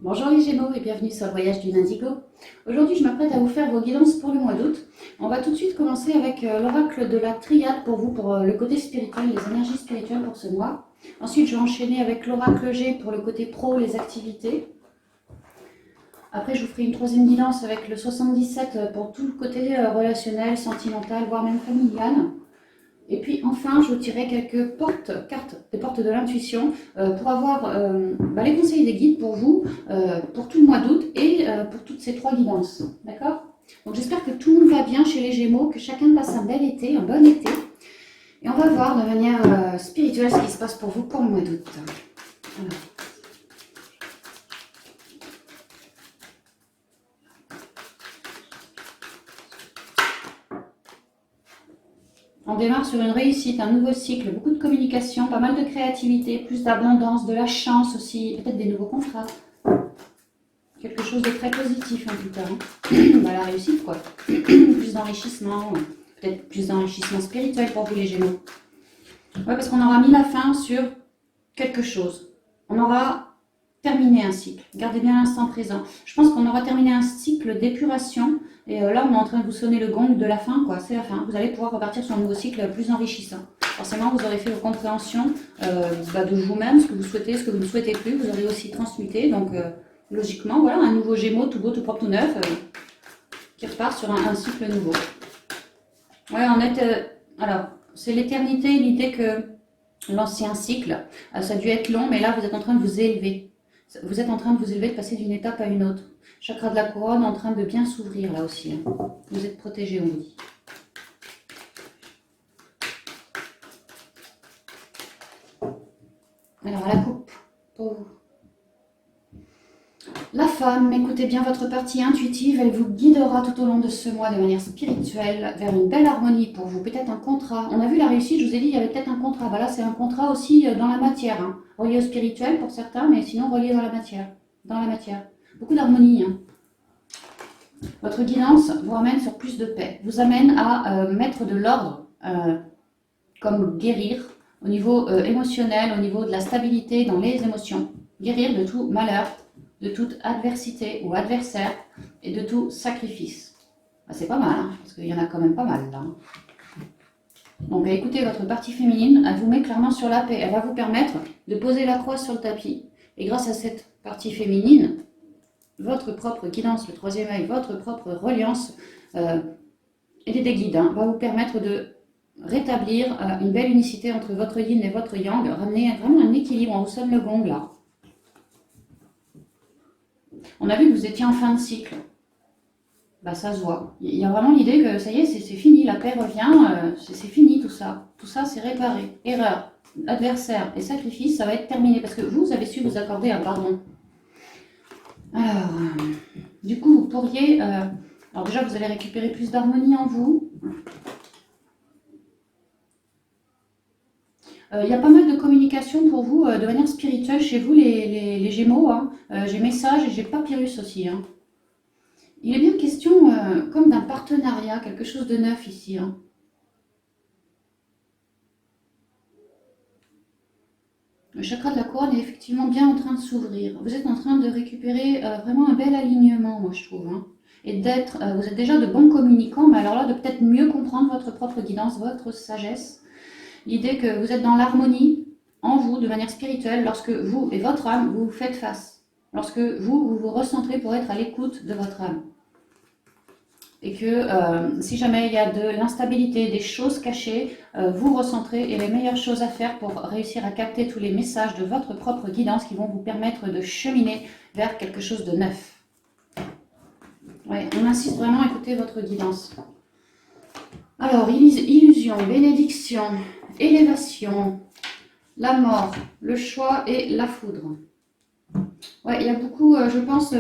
Bonjour les Gémeaux et bienvenue sur le voyage du Indigo. Aujourd'hui, je m'apprête à vous faire vos guidances pour le mois d'août. On va tout de suite commencer avec l'oracle de la triade pour vous, pour le côté spirituel, les énergies spirituelles pour ce mois. Ensuite, je vais enchaîner avec l'oracle G pour le côté pro, les activités. Après, je vous ferai une troisième guidance avec le 77 pour tout le côté relationnel, sentimental, voire même familial. Et puis enfin, je vous tirerai quelques cartes, des portes de l'intuition, pour avoir les conseils des guides pour vous, pour tout le mois d'août et pour toutes ces trois guidances. D'accord? Donc j'espère que tout le monde va bien chez les Gémeaux, que chacun passe un bel été, un bon été. Et on va voir de manière spirituelle ce qui se passe pour vous pour le mois d'août. Voilà. On démarre sur une réussite, un nouveau cycle, beaucoup de communication, pas mal de créativité, plus d'abondance, de la chance aussi, peut-être des nouveaux contrats. Quelque chose de très positif en tout cas. La réussite quoi. Plus d'enrichissement, peut-être plus d'enrichissement spirituel pour vous les Gémeaux. Ouais, parce qu'on aura mis la fin sur quelque chose. On aura terminé un cycle. Gardez bien l'instant présent. Je pense qu'on aura terminé un cycle d'épuration. Et là, on est en train de vous sonner le gong de la fin, quoi. C'est la fin. Vous allez pouvoir repartir sur un nouveau cycle plus enrichissant. Forcément, vous aurez fait vos compréhensions de vous-même, ce que vous souhaitez, ce que vous ne souhaitez plus. Vous aurez aussi transmuté. Donc, logiquement, voilà, un nouveau Gémeaux, tout beau, tout propre, tout neuf, qui repart sur un cycle nouveau. Ouais, on est... alors, c'est l'éternité, l'idée que l'ancien cycle, ça a dû être long, mais là, vous êtes en train de vous élever. Vous êtes en train de vous élever, de passer d'une étape à une autre. Chakra de la couronne en train de bien s'ouvrir là aussi. Hein. Vous êtes protégé, on dit. Alors, la coupe, pour vous. La femme, écoutez bien votre partie intuitive, elle vous guidera tout au long de ce mois de manière spirituelle vers une belle harmonie pour vous, peut-être un contrat. On a vu la réussite, je vous ai dit, il y avait peut-être un contrat. Bah là, c'est un contrat aussi dans la matière, hein. Relié au spirituel pour certains, mais sinon relié dans la matière. Dans la matière. Beaucoup d'harmonie. Hein. Votre guidance vous ramène sur plus de paix, vous amène à mettre de l'ordre, comme guérir au niveau émotionnel, au niveau de la stabilité dans les émotions. Guérir de tout malheur, de toute adversité ou adversaire et de tout sacrifice. Bah, c'est pas mal, hein, parce qu'il y en a quand même pas mal là. Donc écoutez votre partie féminine, elle vous met clairement sur la paix. Elle va vous permettre de poser la croix sur le tapis. Et grâce à cette partie féminine, votre propre guidance, le troisième œil, votre propre reliance et des guides va vous permettre de rétablir une belle unicité entre votre yin et votre yang, ramener vraiment un équilibre. On vous sonne le gong là. On a vu que vous étiez en fin de cycle. Bah, ça se voit. Il y a vraiment l'idée que ça y est, c'est fini, la paix revient, c'est fini tout ça. Tout ça, c'est réparé. Erreur, adversaire et sacrifice, ça va être terminé parce que vous avez su vous accorder un pardon. Alors, du coup, vous pourriez... alors déjà, vous allez récupérer plus d'harmonie en vous. Il y a pas mal de communication pour vous de manière spirituelle chez vous, les Gémeaux. Hein. J'ai message et j'ai papyrus aussi. Hein. Il est bien question comme d'un partenariat, quelque chose de neuf ici. Hein. Le chakra de la couronne est effectivement bien en train de s'ouvrir. Vous êtes en train de récupérer vraiment un bel alignement, moi je trouve. Hein. Et d'être, vous êtes déjà de bons communicants, mais alors là, de peut-être mieux comprendre votre propre guidance, votre sagesse. L'idée que vous êtes dans l'harmonie en vous, de manière spirituelle, lorsque vous et votre âme, vous faites face. Lorsque vous vous recentrez pour être à l'écoute de votre âme. Et que si jamais il y a de l'instabilité, des choses cachées, vous recentrez et les meilleures choses à faire pour réussir à capter tous les messages de votre propre guidance qui vont vous permettre de cheminer vers quelque chose de neuf. Ouais, on insiste vraiment à écouter votre guidance. Alors, illusion, bénédiction, élévation, la mort, le choix et la foudre. Ouais, il y a beaucoup, je pense,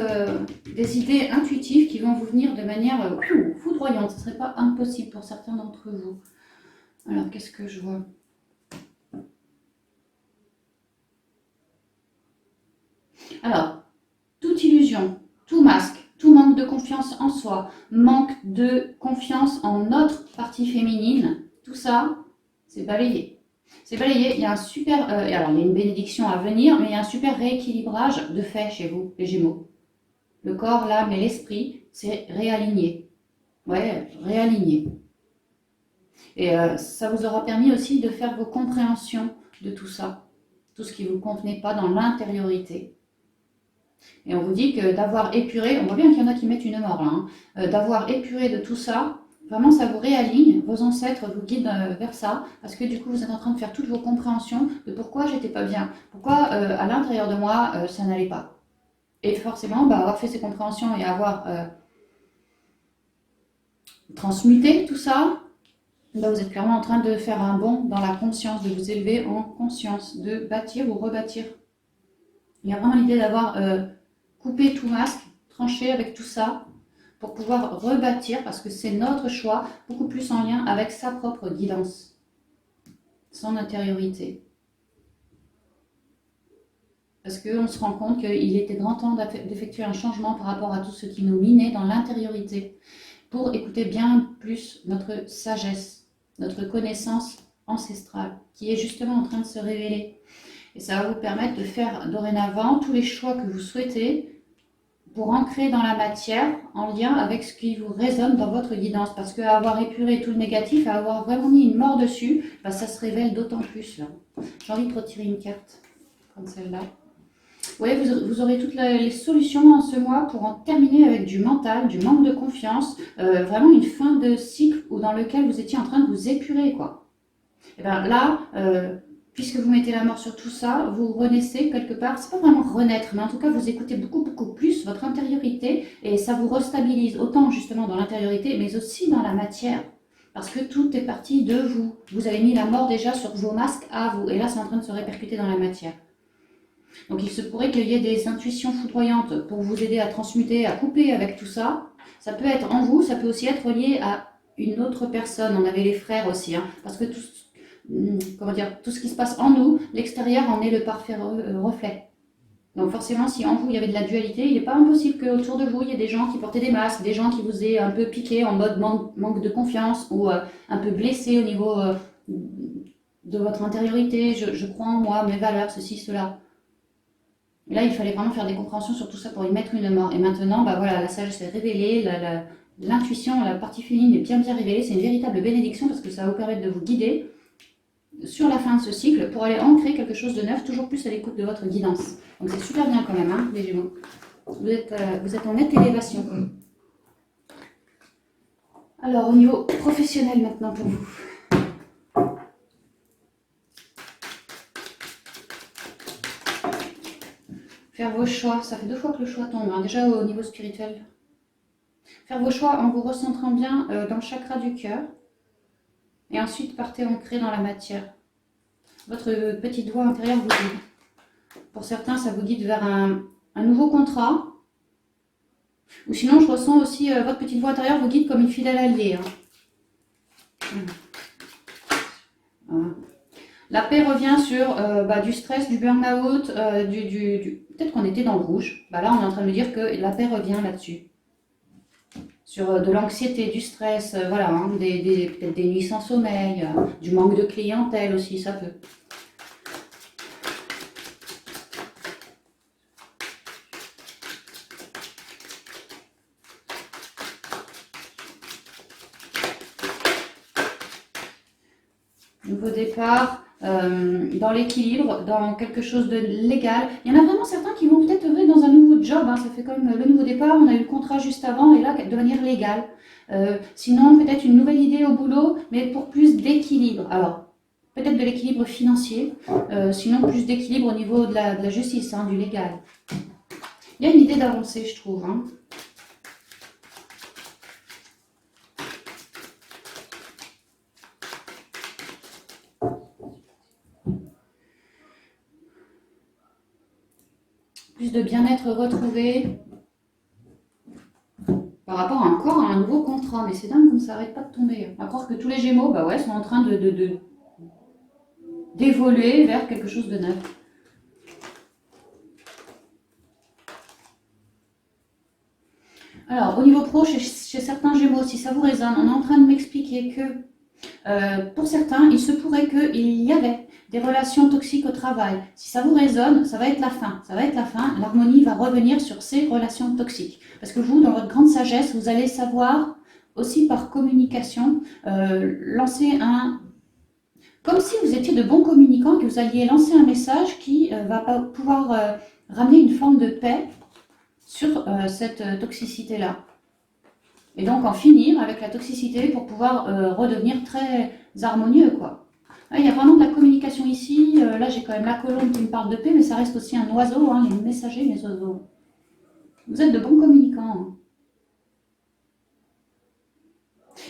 des idées intuitives qui vont vous venir de manière foudroyante. Ce ne serait pas impossible pour certains d'entre vous. Alors, qu'est-ce que je vois? Alors, toute illusion, tout masque, tout manque de confiance en soi, manque de confiance en notre partie féminine, tout ça, c'est balayé. C'est balayé, il y a un super, alors il y a une bénédiction à venir, mais il y a un super rééquilibrage de fait chez vous, les Gémeaux. Le corps, l'âme et l'esprit, c'est réaligné. Ouais, réaligné. Et ça vous aura permis aussi de faire vos compréhensions de tout ça, tout ce qui ne vous convenait pas dans l'intériorité. Et on vous dit que d'avoir épuré, on voit bien qu'il y en a qui mettent une mort là, d'avoir épuré de tout ça, vraiment ça vous réaligne, vos ancêtres vous guident vers ça, parce que du coup vous êtes en train de faire toutes vos compréhensions de pourquoi j'étais pas bien, pourquoi à l'intérieur de moi ça n'allait pas. Et forcément, avoir fait ces compréhensions et avoir transmuté tout ça, là, vous êtes clairement en train de faire un bond dans la conscience, de vous élever en conscience, de bâtir ou rebâtir. Il y a vraiment l'idée d'avoir coupé tout masque, tranché avec tout ça, pour pouvoir rebâtir, parce que c'est notre choix, beaucoup plus en lien avec sa propre guidance, son intériorité. Parce qu'on se rend compte qu'il était grand temps d'effectuer un changement par rapport à tout ce qui nous minait dans l'intériorité, pour écouter bien plus notre sagesse, notre connaissance ancestrale, qui est justement en train de se révéler. Et ça va vous permettre de faire dorénavant tous les choix que vous souhaitez pour ancrer dans la matière en lien avec ce qui vous résonne dans votre guidance. Parce qu'avoir épuré tout le négatif, à avoir vraiment mis une mort dessus, ça se révèle d'autant plus. J'ai envie de retirer une carte, comme celle-là. Oui, vous aurez toutes les solutions en ce mois pour en terminer avec du mental, du manque de confiance, vraiment une fin de cycle dans lequel vous étiez en train de vous épurer, quoi. Et bien là, puisque vous mettez la mort sur tout ça, vous renaissez quelque part, c'est pas vraiment renaître, mais en tout cas vous écoutez beaucoup plus votre intériorité et ça vous restabilise autant justement dans l'intériorité, mais aussi dans la matière. Parce que tout est parti de vous. Vous avez mis la mort déjà sur vos masques à vous, et là c'est en train de se répercuter dans la matière. Donc il se pourrait qu'il y ait des intuitions foudroyantes pour vous aider à transmuter, à couper avec tout ça. Ça peut être en vous, ça peut aussi être lié à une autre personne. On avait les frères aussi, parce que tout ce qui se passe en nous, l'extérieur en est le parfait reflet. Donc forcément, si en vous il y avait de la dualité, il n'est pas impossible qu'autour de vous, il y ait des gens qui portaient des masques, des gens qui vous aient un peu piqué en mode manque de confiance ou un peu blessé au niveau de votre intériorité. Je crois en moi, mes valeurs, ceci, cela. Et là, il fallait vraiment faire des compréhensions sur tout ça pour y mettre une mort. Et maintenant, voilà, la sagesse est révélée, l'intuition, la partie féminine est bien révélée. C'est une véritable bénédiction parce que ça va vous permettre de vous guider sur la fin de ce cycle pour aller ancrer quelque chose de neuf, toujours plus à l'écoute de votre guidance. Donc c'est super bien quand même, les Gémeaux. Vous êtes en nette élévation. Alors, au niveau professionnel maintenant pour vous. Faire vos choix, ça fait 2 fois que le choix tombe, déjà au niveau spirituel. Faire vos choix en vous recentrant bien dans le chakra du cœur. Et ensuite, partez ancrer dans la matière. Votre petite voix intérieure vous guide. Pour certains, ça vous guide vers un nouveau contrat. Ou sinon, je ressens aussi votre petite voix intérieure vous guide comme une fidèle alliée. Voilà. La paix revient sur du stress, du burn-out, peut-être qu'on était dans le rouge. Là, on est en train de me dire que la paix revient là-dessus. Sur de l'anxiété, du stress, peut-être des nuits sans sommeil, du manque de clientèle aussi, ça peut. Nouveau départ, dans l'équilibre, dans quelque chose de légal. Il y en a vraiment certains qui vont peut-être œuvrer dans un nouveau job, ça fait comme le nouveau départ, on a eu le contrat juste avant et là de manière légale. Sinon peut-être une nouvelle idée au boulot, mais pour plus d'équilibre. Alors peut-être de l'équilibre financier, sinon plus d'équilibre au niveau de la justice, du légal. Il y a une idée d'avancer, je trouve. Plus de bien-être retrouvé par rapport encore à un nouveau contrat. Mais c'est dingue comme ça n'arrête pas de tomber. À croire que tous les Gémeaux sont en train d'évoluer vers quelque chose de neuf. Alors, au niveau pro, chez certains Gémeaux, si ça vous résonne, on est en train de m'expliquer que Pour certains, il se pourrait qu'il y avait des relations toxiques au travail. Si ça vous résonne, ça va être la fin. Ça va être la fin. L'harmonie va revenir sur ces relations toxiques. Parce que vous, dans votre grande sagesse, vous allez savoir aussi par communication lancer un... Comme si vous étiez de bons communicants, que vous alliez lancer un message qui va pouvoir ramener une forme de paix sur cette toxicité-là. Et donc en finir avec la toxicité pour pouvoir redevenir très harmonieux, quoi. Il y a vraiment de la communication ici. Là, j'ai quand même la colombe qui me parle de paix, mais ça reste aussi un oiseau, hein, les messagers, les oiseaux. Vous êtes de bons communicants. Hein.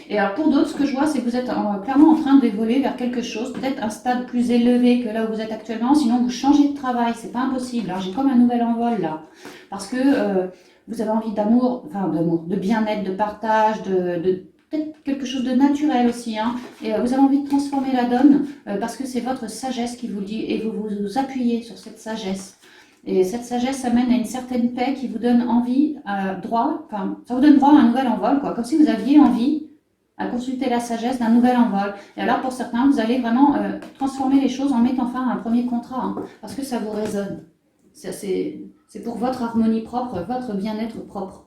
Et alors pour d'autres, ce que je vois, c'est que vous êtes clairement en train d'évoluer vers quelque chose, peut-être un stade plus élevé que là où vous êtes actuellement, sinon vous changez de travail, c'est pas impossible. Alors j'ai comme un nouvel envol là, parce que vous avez envie d'amour, enfin d'amour, de bien-être, de partage, de peut-être quelque chose de naturel aussi, hein. Et vous avez envie de transformer la donne, parce que c'est votre sagesse qui vous le dit, et vous appuyez sur cette sagesse. Et cette sagesse amène à une certaine paix qui vous donne envie, ça vous donne droit à un nouvel envol, quoi, comme si vous aviez envie à consulter la sagesse d'un nouvel envol. Et alors pour certains, vous allez vraiment transformer les choses en mettant fin à un premier contrat, hein, parce que ça vous résonne. C'est pour votre harmonie propre, votre bien-être propre.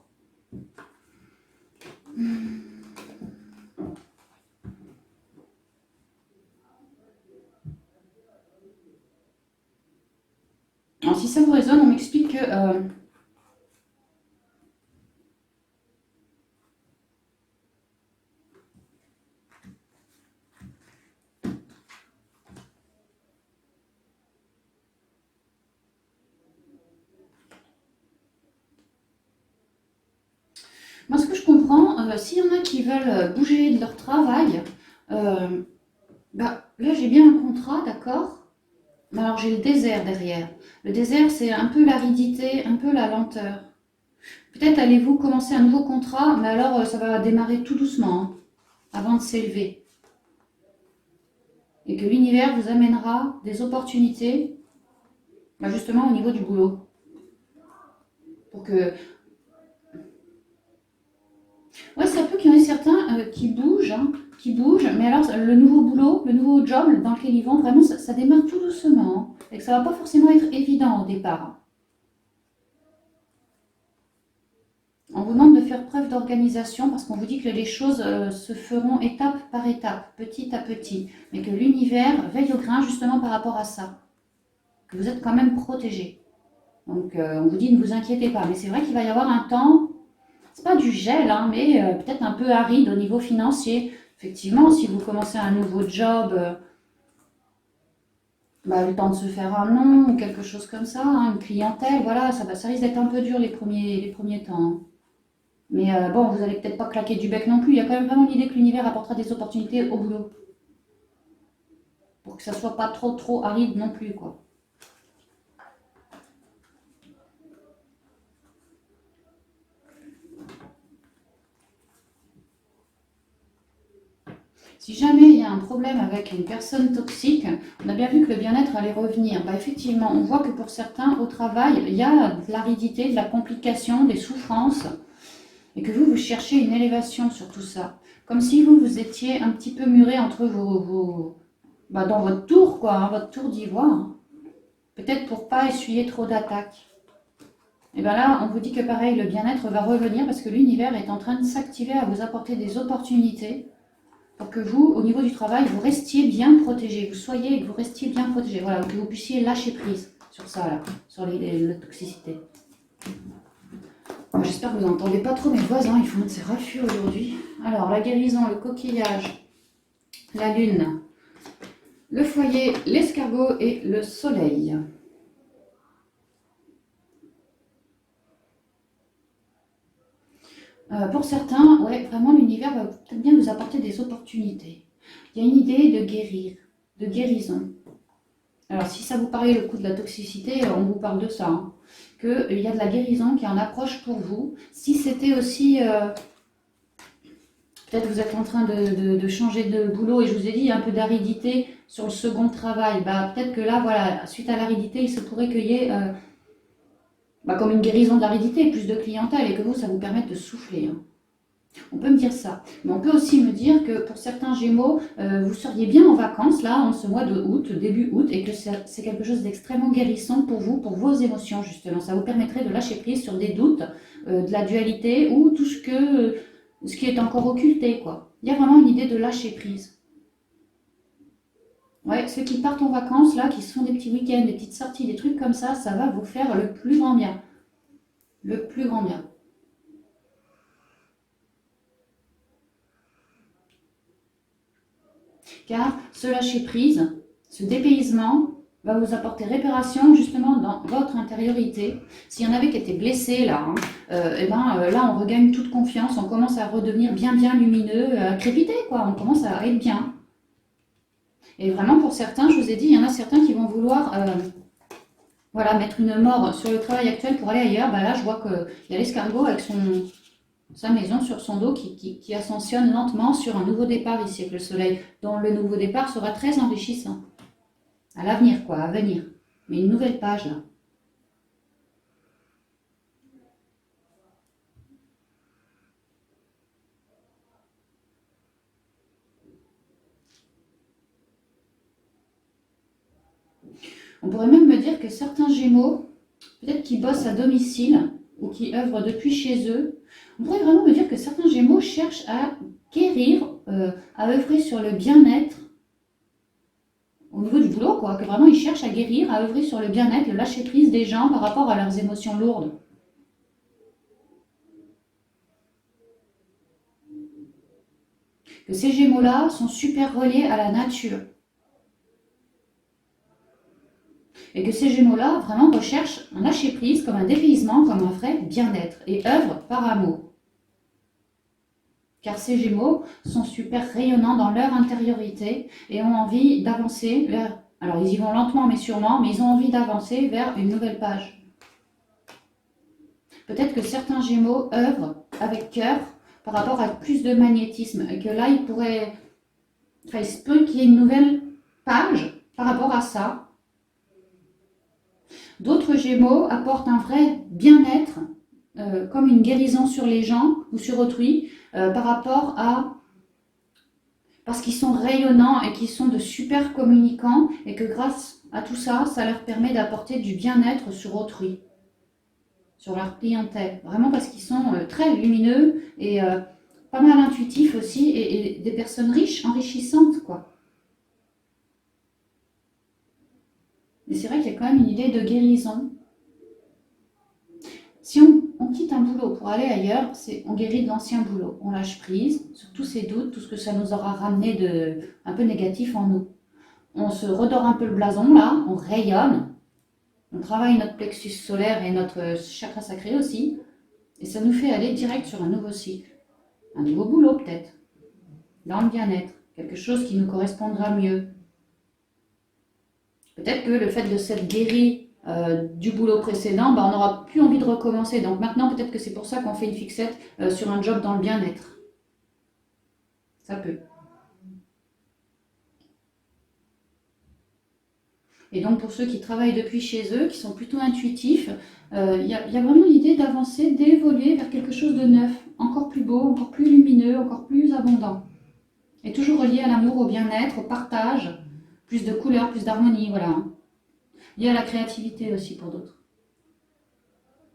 Alors si ça vous résonne, on m'explique que... moi, ce que je comprends, s'il y en a qui veulent bouger de leur travail, là j'ai bien un contrat, d'accord? Mais alors j'ai le désert derrière. Le désert, c'est un peu l'aridité, un peu la lenteur. Peut-être allez-vous commencer un nouveau contrat, mais alors ça va démarrer tout doucement, hein, avant de s'élever. Et que l'univers vous amènera des opportunités, justement au niveau du boulot. Pour que... Ouais, ça peut qu'il y en ait certains qui bougent, mais alors le nouveau boulot, le nouveau job dans lequel ils vont, vraiment ça démarre tout doucement, hein, et que ça va pas forcément être évident au départ. On vous demande de faire preuve d'organisation parce qu'on vous dit que les choses se feront étape par étape, petit à petit, mais que l'univers veille au grain justement par rapport à ça, que vous êtes quand même protégé. Donc on vous dit ne vous inquiétez pas, mais c'est vrai qu'il va y avoir un temps, c'est pas du gel, hein, mais peut-être un peu aride au niveau financier. Effectivement, si vous commencez un nouveau job, le temps de se faire un nom ou quelque chose comme ça, hein, une clientèle, voilà, ça risque d'être un peu dur les premiers temps. Hein. Mais bon, vous n'allez peut-être pas claquer du bec non plus. Il y a quand même vraiment l'idée que l'univers apportera des opportunités au boulot. Pour que ça soit pas trop aride non plus, quoi. Si jamais il y a un problème avec une personne toxique, on a bien vu que le bien-être allait revenir. Effectivement, on voit que pour certains, au travail, il y a de l'aridité, de la complication, des souffrances, et que vous cherchez une élévation sur tout ça. Comme si vous étiez un petit peu muré entre dans votre tour, quoi, hein, votre tour d'ivoire. Peut-être pour pas essuyer trop d'attaques. Et bien là, on vous dit que pareil, le bien-être va revenir parce que l'univers est en train de s'activer à vous apporter des opportunités pour que vous, au niveau du travail, vous restiez bien protégé. Vous soyez et que vous restiez bien protégé. Voilà, que vous puissiez lâcher prise sur ça, là, sur la toxicité. J'espère que vous n'entendez pas trop mes voisins, ils font de ces raffus aujourd'hui. Alors, la guérison, le coquillage, la lune, le foyer, l'escargot et le soleil. Pour certains, ouais, vraiment l'univers va peut-être bien vous apporter des opportunités. Il y a une idée de guérir, de guérison. Alors si ça vous paraît le coup de la toxicité, on vous parle de ça. Hein, qu'il y a de la guérison qui en approche pour vous. Si c'était aussi... peut-être vous êtes en train de changer de boulot et je vous ai dit, il y a un peu d'aridité sur le second travail. Peut-être que là, voilà, suite à l'aridité, il se pourrait qu'il y ait... comme une guérison de l'aridité, plus de clientèle, et que vous, ça vous permette de souffler. Hein. On peut me dire ça. Mais on peut aussi me dire que pour certains Gémeaux, vous seriez bien en vacances, là, en ce mois de août, début août, et que c'est quelque chose d'extrêmement guérissant pour vous, pour vos émotions, justement. Ça vous permettrait de lâcher prise sur des doutes, de la dualité, ou tout ce qui est encore occulté, quoi. Il y a vraiment une idée de lâcher prise. Ouais, ceux qui partent en vacances, là, qui se font des petits week-ends, des petites sorties, des trucs comme ça va vous faire le plus grand bien. Le plus grand bien. Car ce lâcher prise, ce dépaysement va vous apporter réparation justement dans votre intériorité. S'il y en avait qui étaient blessés là, là on regagne toute confiance, on commence à redevenir bien lumineux, à crépiter quoi, on commence à être bien. Et vraiment pour certains, je vous ai dit, il y en a certains qui vont vouloir voilà, mettre une mort sur le travail actuel pour aller ailleurs. Là je vois qu'il y a l'escargot avec sa maison sur son dos qui ascensionne lentement sur un nouveau départ ici avec le soleil, dont le nouveau départ sera très enrichissant. À l'avenir, quoi, à venir. Mais une nouvelle page, là. On pourrait même me dire que certains Gémeaux, peut-être qui bossent à domicile ou qui œuvrent depuis chez eux, on pourrait vraiment me dire que certains Gémeaux cherchent à guérir, à œuvrer sur le bien-être au niveau du boulot, quoi. Que vraiment ils cherchent à guérir, à œuvrer sur le bien-être, le lâcher-prise des gens par rapport à leurs émotions lourdes. Que ces Gémeaux-là sont super reliés à la nature. Et que ces Gémeaux-là vraiment recherchent un lâcher-prise comme un dépaysement, comme un vrai bien-être et œuvrent par amour. Car ces Gémeaux sont super rayonnants dans leur intériorité et ont envie d'avancer vers... Alors ils y vont lentement mais sûrement, mais ils ont envie d'avancer vers une nouvelle page. Peut-être que certains Gémeaux œuvrent avec cœur par rapport à plus de magnétisme et que là il pourrait... Enfin, il se peut qu'il y ait une nouvelle page par rapport à ça. D'autres Gémeaux apportent un vrai bien-être, comme une guérison sur les gens ou sur autrui, par rapport à... Parce qu'ils sont rayonnants et qu'ils sont de super communicants et que grâce à tout ça, ça leur permet d'apporter du bien-être sur autrui, sur leur clientèle. Vraiment parce qu'ils sont très lumineux et pas mal intuitifs aussi et des personnes riches, enrichissantes, quoi. Mais c'est vrai qu'il y a quand même une idée de guérison. Si on quitte un boulot pour aller ailleurs, on guérit de l'ancien boulot. On lâche prise sur tous ces doutes, tout ce que ça nous aura ramené de un peu négatif en nous. On se redore un peu le blason là, on rayonne. On travaille notre plexus solaire et notre chakra sacré aussi. Et ça nous fait aller direct sur un nouveau cycle. Un nouveau boulot peut-être. Dans le bien-être. Quelque chose qui nous correspondra mieux. Peut-être que le fait de s'être guéri du boulot précédent, on n'aura plus envie de recommencer. Donc maintenant, peut-être que c'est pour ça qu'on fait une fixette sur un job dans le bien-être. Ça peut. Et donc pour ceux qui travaillent depuis chez eux, qui sont plutôt intuitifs, il y a vraiment l'idée d'avancer, d'évoluer vers quelque chose de neuf, encore plus beau, encore plus lumineux, encore plus abondant. Et toujours relié à l'amour, au bien-être, au partage, plus de couleurs, plus d'harmonie, voilà. Lié à la créativité aussi pour d'autres.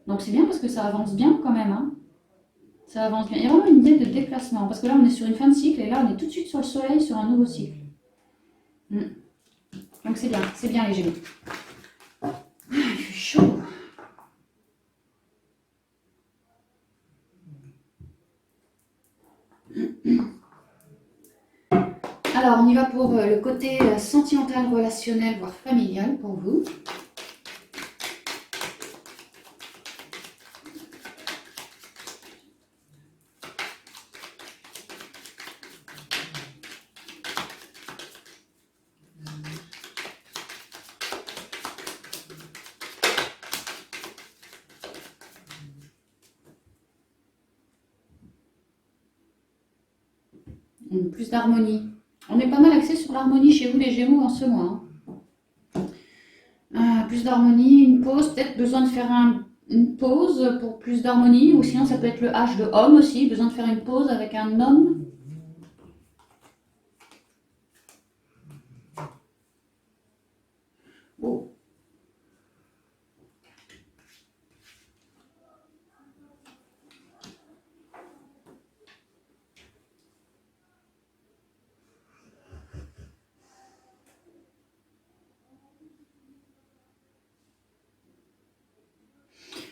Donc c'est bien parce que ça avance bien quand même. Hein. Ça avance bien. Il y a vraiment une idée de déplacement. Parce que là, on est sur une fin de cycle et là, on est tout de suite sur le soleil, sur un nouveau cycle. Donc c'est bien les Gémeaux. Ah, il fait chaud. Alors, on y va pour le côté sentimental, relationnel, voire familial pour vous. Plus d'harmonie. On est pas mal axé sur l'harmonie chez vous les Gémeaux en ce mois. Hein. Plus d'harmonie, une pause, peut-être besoin de faire une pause pour plus d'harmonie, ou sinon ça peut être le H de homme aussi, besoin de faire une pause avec un homme. Oh.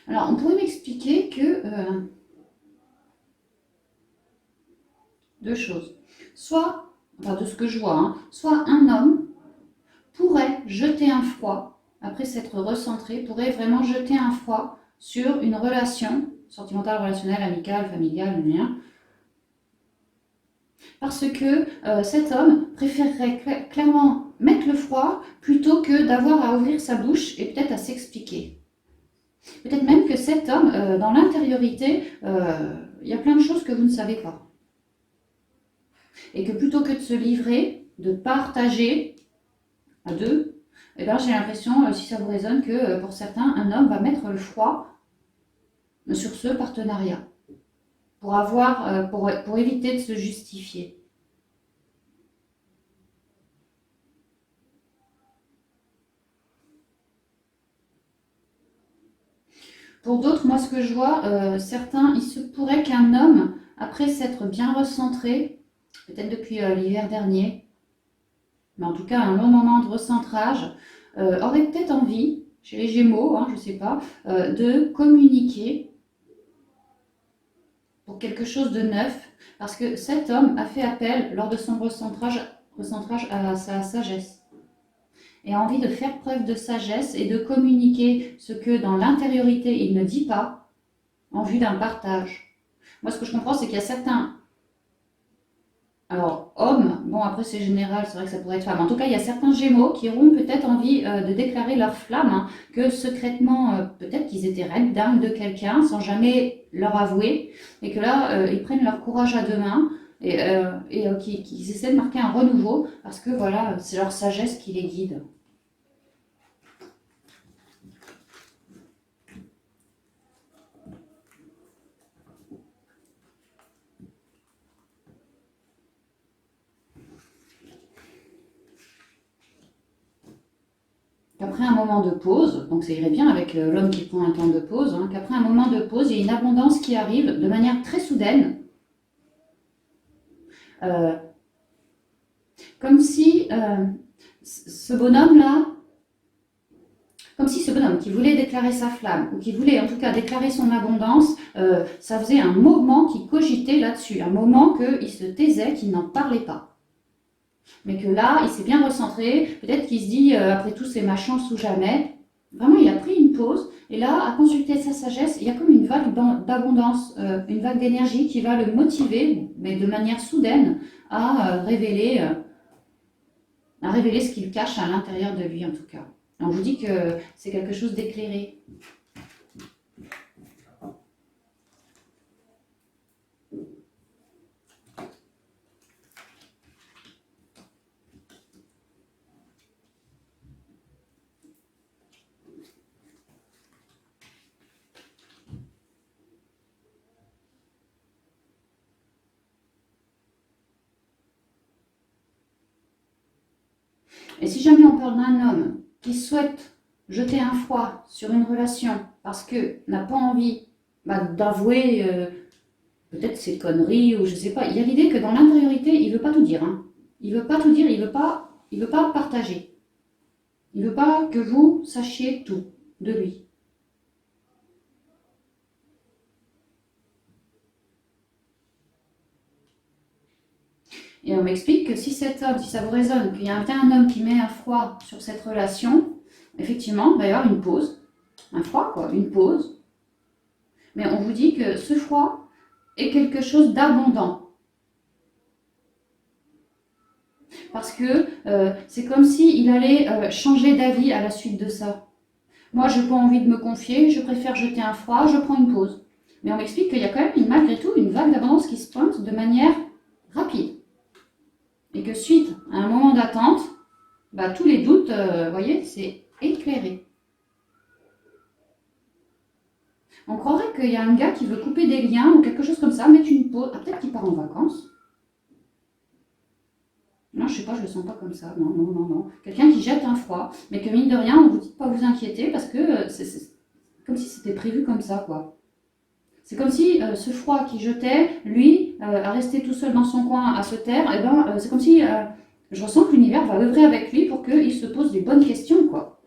Alors, on pourrait m'expliquer que deux choses. Soit, enfin de ce que je vois, hein, soit un homme pourrait jeter un froid, après s'être recentré, pourrait vraiment jeter un froid sur une relation sentimentale, relationnelle, amicale, familiale, parce que cet homme préférerait clairement mettre le froid plutôt que d'avoir à ouvrir sa bouche et peut-être à s'expliquer. Peut-être même que cet homme, dans l'intériorité, il y a plein de choses que vous ne savez pas. Et que plutôt que de se livrer, de partager à deux, eh ben, j'ai l'impression, si ça vous résonne, que pour certains, un homme va mettre le froid sur ce partenariat pour éviter de se justifier. Pour d'autres, moi ce que je vois, certains, il se pourrait qu'un homme, après s'être bien recentré, peut-être depuis l'hiver dernier, mais en tout cas un long moment de recentrage, aurait peut-être envie, chez les Gémeaux, hein, je ne sais pas, de communiquer pour quelque chose de neuf, parce que cet homme a fait appel lors de son recentrage à sa sagesse. Et a envie de faire preuve de sagesse et de communiquer ce que dans l'intériorité il ne dit pas en vue d'un partage. Moi ce que je comprends c'est qu'il y a certains, alors hommes, bon après c'est général, c'est vrai que ça pourrait être femme, en tout cas il y a certains Gémeaux qui auront peut-être envie de déclarer leur flamme, hein, que secrètement peut-être qu'ils étaient reines dingues de quelqu'un sans jamais leur avouer, et que là ils prennent leur courage à deux mains et qu'ils essaient de marquer un renouveau parce que voilà c'est leur sagesse qui les guide. Qu'après un moment de pause, donc ça irait bien avec l'homme qui prend un temps de pause, hein, qu'après un moment de pause, il y a une abondance qui arrive de manière très soudaine, euh, comme si ce bonhomme-là, comme si ce bonhomme qui voulait déclarer sa flamme, ou qui voulait en tout cas déclarer son abondance, ça faisait un moment qu'il cogitait là-dessus, un moment qu'il se taisait, qu'il n'en parlait pas. Mais que là, il s'est bien recentré, peut-être qu'il se dit, après tout, c'est ma chance ou jamais. Vraiment, il a pris une pause, et là, à consulter sa sagesse, il y a comme une vague d'abondance, une vague d'énergie qui va le motiver, mais de manière soudaine, à révéler ce qu'il cache à l'intérieur de lui, en tout cas. Donc, je vous dis que c'est quelque chose d'éclairé. Et si jamais on parle d'un homme qui souhaite jeter un froid sur une relation parce que n'a pas envie d'avouer peut-être ses conneries ou je sais pas, il y a l'idée que dans l'intériorité, il veut pas tout dire. Hein. Il veut pas tout dire, il veut pas partager. Il veut pas que vous sachiez tout de lui. Et on m'explique que si cet homme, si ça vous résonne, qu'il y a un homme qui met un froid sur cette relation, effectivement, il va y avoir une pause. Un froid, quoi, une pause. Mais on vous dit que ce froid est quelque chose d'abondant. Parce que c'est comme s'il allait changer d'avis à la suite de ça. Moi, je n'ai pas envie de me confier, je préfère jeter un froid, je prends une pause. Mais on m'explique qu'il y a quand même, malgré tout, une vague d'abondance qui se pointe de manière rapide. Et que suite à un moment d'attente, tous les doutes, vous voyez, c'est éclairé. On croirait qu'il y a un gars qui veut couper des liens ou quelque chose comme ça, mettre une pause. Ah, peut-être qu'il part en vacances. Non, je sais pas, je le sens pas comme ça. Non, non, non, non. Quelqu'un qui jette un froid, mais que mine de rien, on vous dit de pas vous inquiéter parce que c'est comme si c'était prévu comme ça, quoi. C'est comme si ce froid qui jetait, lui, à rester tout seul dans son coin, à se taire, et ben, c'est comme si je ressens que l'univers va œuvrer avec lui pour qu'il se pose les bonnes questions, quoi.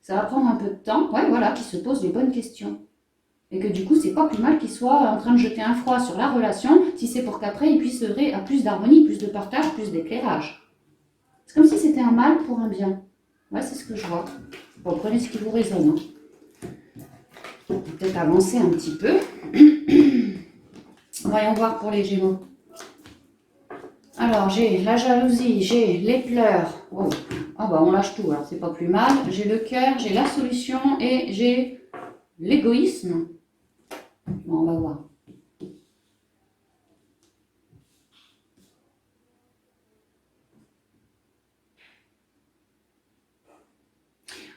Ça va prendre un peu de temps, ouais, voilà, qu'il se pose les bonnes questions. Et que du coup, c'est pas plus mal qu'il soit en train de jeter un froid sur la relation, si c'est pour qu'après, il puisse œuvrer à plus d'harmonie, plus de partage, plus d'éclairage. C'est comme si c'était un mal pour un bien. Ouais, c'est ce que je vois. Bon, prenez ce qui vous résonne. On peut peut-être avancer un petit peu. Voyons voir pour les Gémeaux. Alors, j'ai la jalousie, j'ai les pleurs. Oh. Ah bah, on lâche tout, alors c'est pas plus mal. J'ai le cœur, j'ai la solution et j'ai l'égoïsme. Bon, on va voir.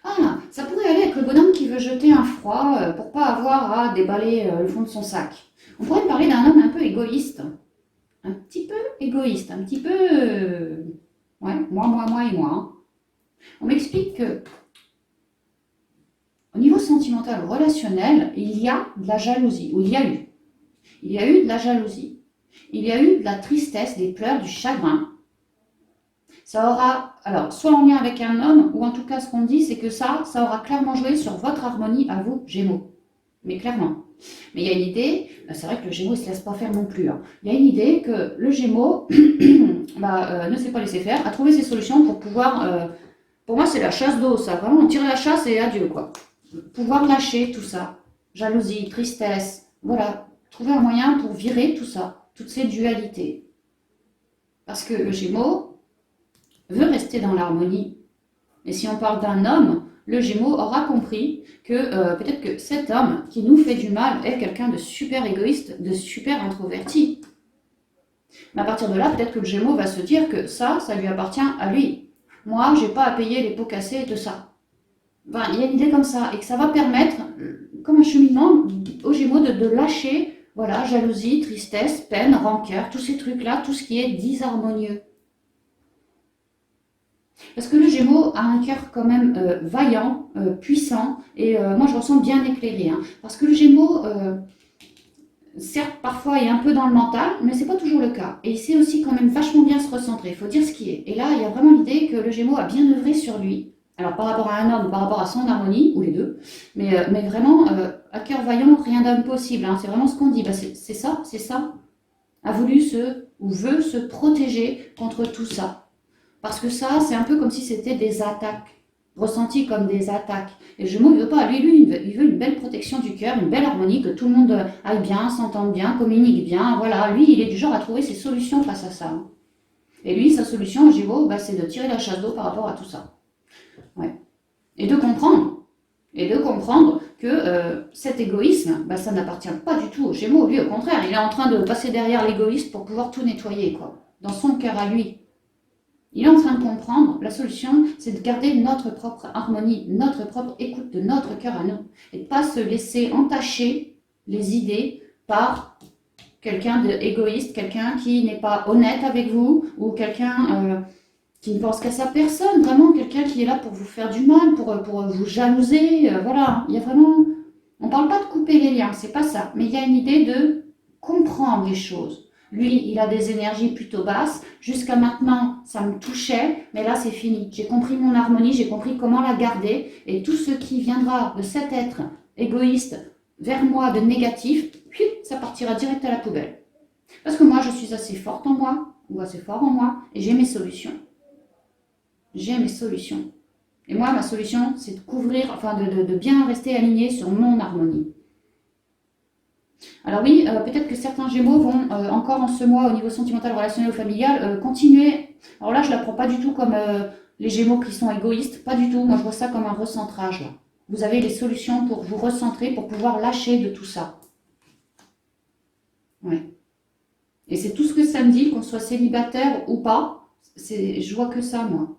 Ah, ça pourrait aller avec le bonhomme qui veut jeter un froid pour pas avoir à déballer le fond de son sac. On pourrait parler d'un homme un peu égoïste. Un petit peu égoïste, un petit peu... ouais, moi et moi. Hein. On m'explique que au niveau sentimental, relationnel, il y a de la jalousie, ou il y a eu. Il y a eu de la jalousie. Il y a eu de la tristesse, des pleurs, du chagrin. Ça aura, alors, soit en lien avec un homme, ou en tout cas, ce qu'on dit, c'est que ça aura clairement joué sur votre harmonie à vous, Gémeaux. Mais clairement. Mais il y a une idée, c'est vrai que le Gémeaux ne se laisse pas faire non plus. Hein. Il y a une idée que le Gémeaux ne s'est pas laissé faire, a trouvé ses solutions pour pouvoir. Pour moi, c'est la chasse d'eau, ça. Vraiment, on tire la chasse et adieu, quoi. Pouvoir lâcher tout ça. Jalousie, tristesse. Voilà. Trouver un moyen pour virer tout ça. Toutes ces dualités. Parce que le Gémeaux veut rester dans l'harmonie. Et si on parle d'un homme, le Gémeaux aura compris que peut-être que cet homme qui nous fait du mal est quelqu'un de super égoïste, de super introverti. Mais à partir de là, peut-être que le Gémeaux va se dire que ça lui appartient à lui. Moi, j'ai pas à payer les pots cassés et tout ça. Enfin, il y a une idée comme ça, et que ça va permettre, comme un cheminement, aux Gémeaux de lâcher, voilà, jalousie, tristesse, peine, rancœur, tous ces trucs-là, tout ce qui est disharmonieux. Parce que le Gémeaux a un cœur quand même vaillant, puissant, et moi je ressens bien éclairé. Hein, parce que le Gémeaux, certes, parfois est un peu dans le mental, mais c'est pas toujours le cas. Et il sait aussi quand même vachement bien se recentrer, il faut dire ce qui est. Et là, il y a vraiment l'idée que le Gémeaux a bien œuvré sur lui. Alors par rapport à un homme, par rapport à son harmonie, ou les deux, mais vraiment, à cœur vaillant, rien d'impossible. Hein, c'est vraiment ce qu'on dit. Bah, c'est ça. A voulu ou veut se protéger contre tout ça. Parce que ça, c'est un peu comme si c'était des attaques, ressenties comme des attaques. Et le Gémeaux ne veut pas, lui, il veut une belle protection du cœur, une belle harmonie, que tout le monde aille bien, s'entende bien, communique bien. Voilà, lui, il est du genre à trouver ses solutions face à ça. Et lui, sa solution, le Gémeaux, bah, c'est de tirer la chasse d'eau par rapport à tout ça. Ouais. Et de comprendre. Que cet égoïsme, bah, ça n'appartient pas du tout au Gémeaux. Lui, au contraire, il est en train de passer derrière l'égoïste pour pouvoir tout nettoyer, quoi. Dans son cœur à lui. Il est en train de comprendre, la solution, c'est de garder notre propre harmonie, notre propre écoute de notre cœur à nous. Et de ne pas se laisser entacher les idées par quelqu'un d'égoïste, quelqu'un qui n'est pas honnête avec vous, ou quelqu'un qui ne pense qu'à sa personne, vraiment quelqu'un qui est là pour vous faire du mal, pour vous jalouser. Voilà, il y a vraiment... On ne parle pas de couper les liens, c'est pas ça. Mais il y a une idée de comprendre les choses. Lui, il a des énergies plutôt basses. Jusqu'à maintenant, ça me touchait, mais là, c'est fini. J'ai compris mon harmonie, j'ai compris comment la garder. Et tout ce qui viendra de cet être égoïste vers moi de négatif, puis ça partira direct à la poubelle. Parce que moi, je suis assez forte en moi, ou assez fort en moi, et j'ai mes solutions. J'ai mes solutions. Et moi, ma solution, c'est de couvrir, enfin de bien rester aligné sur mon harmonie. Alors oui, peut-être que certains Gémeaux vont encore en ce mois au niveau sentimental, relationnel ou familial continuer. Alors là, je ne la prends pas du tout comme les Gémeaux qui sont égoïstes, pas du tout. Moi, je vois ça comme un recentrage. Là. Vous avez les solutions pour vous recentrer, pour pouvoir lâcher de tout ça. Ouais. Et c'est tout ce que ça me dit, qu'on soit célibataire ou pas. Je vois que ça, moi.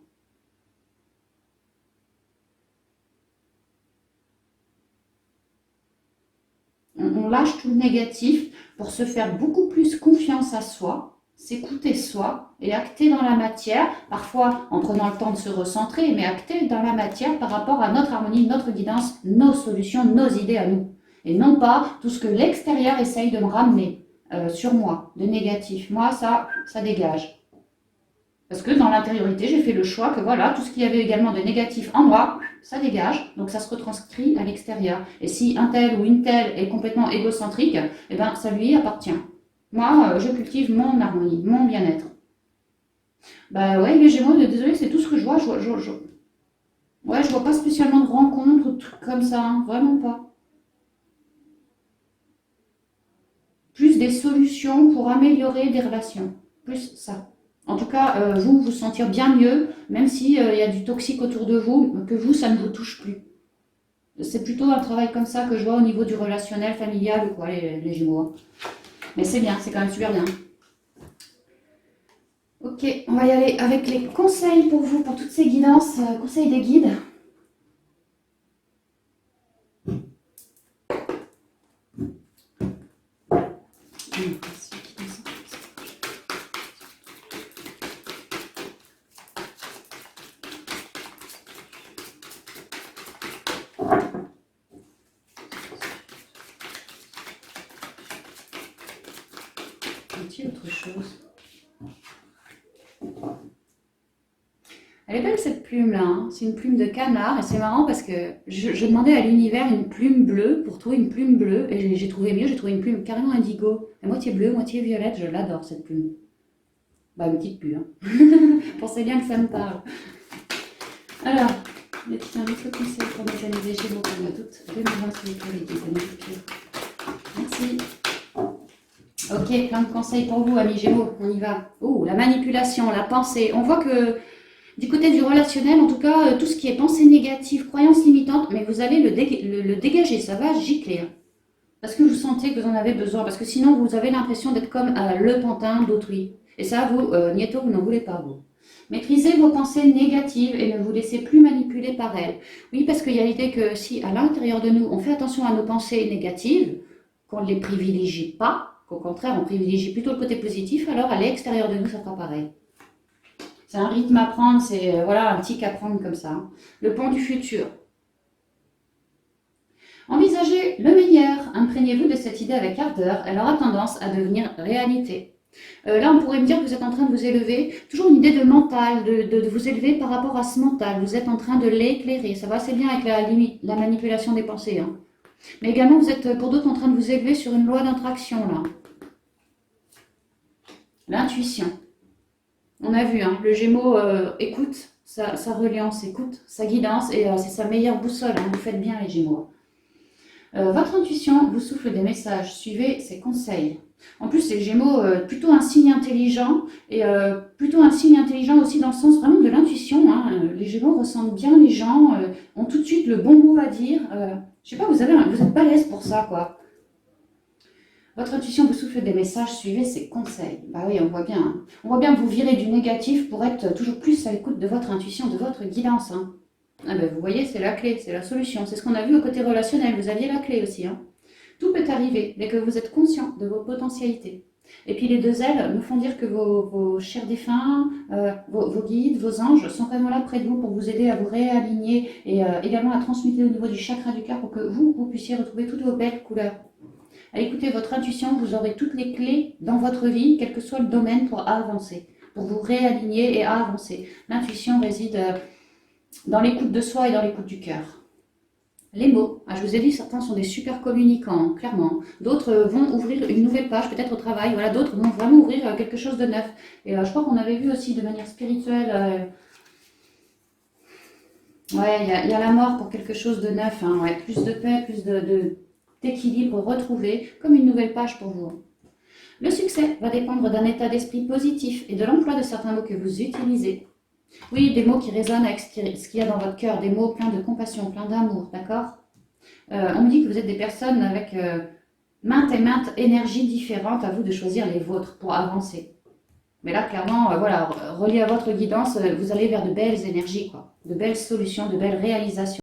lâche tout le négatif pour se faire beaucoup plus confiance à soi, s'écouter soi et acter dans la matière, parfois en prenant le temps de se recentrer, mais acter dans la matière par rapport à notre harmonie, notre guidance, nos solutions, nos idées à nous. Et non pas tout ce que l'extérieur essaye de me ramener sur moi, de négatif. Moi, ça dégage. Parce que dans l'intériorité, j'ai fait le choix que voilà, tout ce qu'il y avait également de négatif en moi, ça dégage, donc ça se retranscrit à l'extérieur. Et si un tel ou une telle est complètement égocentrique, eh ben, ça lui appartient. Moi, je cultive mon harmonie, mon bien-être. Bah ouais, les Gémeaux, désolé, c'est tout ce que je vois. Ouais, je vois pas spécialement de rencontres ou de trucs comme ça, hein, vraiment pas. Plus des solutions pour améliorer des relations. Plus ça. En tout cas, vous sentir bien mieux, même s'il y a du toxique autour de vous, que vous, ça ne vous touche plus. C'est plutôt un travail comme ça que je vois au niveau du relationnel, familial ou quoi, les Gémeaux. Mais c'est bien, c'est quand même super bien. Ok, on va y aller avec les conseils pour vous, pour toutes ces guidances, conseils des guides. Autre chose. Elle est belle cette plume là, hein. C'est une plume de canard et c'est marrant parce que je demandais à l'univers une plume bleue pour trouver une plume bleue et j'ai trouvé mieux, j'ai trouvé une plume carrément indigo, à moitié bleue, moitié violette, je l'adore cette plume. Bah une petite plume, hein. Pensez bien que ça me parle. Alors, les petits indices conseils pour mes amis des Gémeaux pour moi toutes, 2020 sur les qualités, merci. Ok, plein de conseils pour vous, amis Gémeaux, on y va. Oh, la manipulation, la pensée. On voit que du côté du relationnel, en tout cas, tout ce qui est pensée négative, croyance limitante, mais vous allez le dégager, ça va gicler. Hein. Parce que vous sentez que vous en avez besoin, parce que sinon vous avez l'impression d'être comme le pantin d'autrui. Et ça, vous, Nieto, vous n'en voulez pas, vous. Maîtrisez vos pensées négatives et ne vous laissez plus manipuler par elles. Oui, parce qu'il y a l'idée que si à l'intérieur de nous, on fait attention à nos pensées négatives, qu'on ne les privilégie pas, qu'au contraire, on privilégie plutôt le côté positif, alors à l'extérieur de nous, ça fera pareil. C'est un rythme à prendre, c'est voilà, un tic à prendre comme ça. Hein. Le pont du futur. Envisagez le meilleur, imprégnez-vous de cette idée avec ardeur, elle aura tendance à devenir réalité. Là, on pourrait me dire que vous êtes en train de vous élever, toujours une idée de mental, de vous élever par rapport à ce mental, vous êtes en train de l'éclairer, ça va assez bien avec la manipulation des pensées. Hein. Mais également, vous êtes pour d'autres en train de vous élever sur une loi d'attraction, là. L'intuition. On a vu, hein, le Gémeaux écoute, sa reliance écoute, sa guidance, et c'est sa meilleure boussole, hein, vous faites bien les Gémeaux. Votre intuition vous souffle des messages, suivez ses conseils. En plus, les Gémeaux, plutôt un signe intelligent, et plutôt un signe intelligent aussi dans le sens vraiment de l'intuition. Hein. Les Gémeaux ressentent bien les gens, ont tout de suite le bon mot à dire. Je sais pas, vous êtes balèze pour ça, quoi. Votre intuition vous souffle des messages, suivez ses conseils. Bah oui, on voit bien. Hein. On voit bien que vous virez du négatif pour être toujours plus à l'écoute de votre intuition, de votre guidance. Hein. Ah ben, vous voyez, c'est la clé, c'est la solution. C'est ce qu'on a vu au côté relationnel. Vous aviez la clé aussi. Hein. Tout peut arriver dès que vous êtes conscient de vos potentialités. Et puis les deux ailes me font dire que vos chers défunts, vos guides, vos anges sont vraiment là près de vous pour vous aider à vous réaligner et également à transmuter au niveau du chakra du cœur pour que vous puissiez retrouver toutes vos belles couleurs. À écouter votre intuition, vous aurez toutes les clés dans votre vie, quel que soit le domaine, pour avancer, pour vous réaligner et avancer. L'intuition réside dans l'écoute de soi et dans l'écoute du cœur. Les mots, je vous ai dit, certains sont des super communicants, clairement. D'autres vont ouvrir une nouvelle page, peut-être au travail. Voilà, d'autres vont vraiment ouvrir quelque chose de neuf. Et je crois qu'on avait vu aussi de manière spirituelle... ouais, il y a la mort pour quelque chose de neuf. Hein, ouais, plus de paix, plus d'équilibre retrouvé, comme une nouvelle page pour vous. Le succès va dépendre d'un état d'esprit positif et de l'emploi de certains mots que vous utilisez. Oui, des mots qui résonnent avec ce qu'il y a dans votre cœur, des mots pleins de compassion, pleins d'amour, d'accord? On me dit que vous êtes des personnes avec maintes et maintes énergies différentes, à vous de choisir les vôtres pour avancer. Mais là, clairement, voilà, relié à votre guidance, vous allez vers de belles énergies, quoi, de belles solutions, de belles réalisations.